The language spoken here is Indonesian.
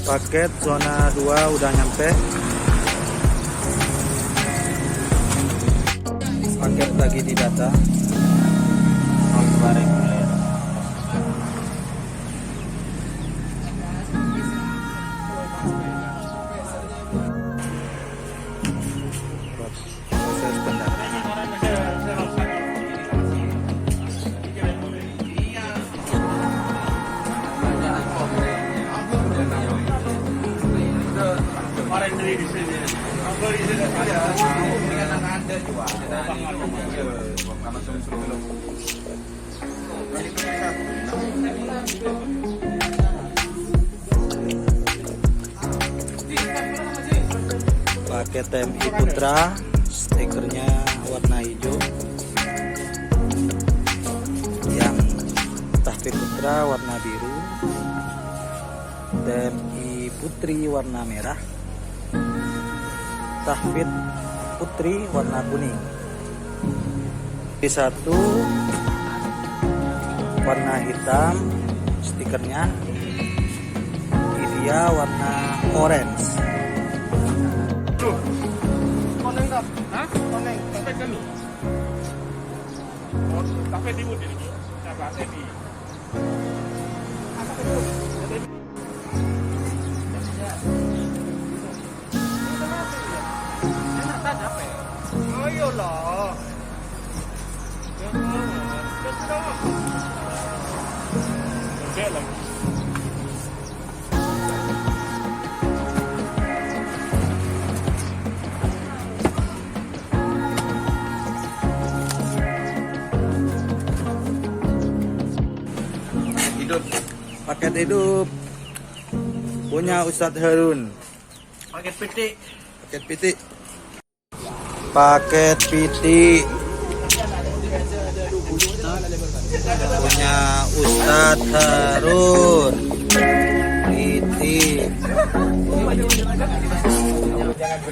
Paket zona 2 udah nyampe. Paket lagi didata. Proses pendataan. Paket TMI Putra, stikernya warna hijau. Yang Tahfidz Putra warna biru. TMI Putri warna merah. Tahfidz Putri warna kuning. P1 warna hitam stikernya. Dia warna orange. Paket hidup punya Ustadz Harun. Paket pitik. Paket pitik. Paket pitik punya Ustadz Harun. Pitik.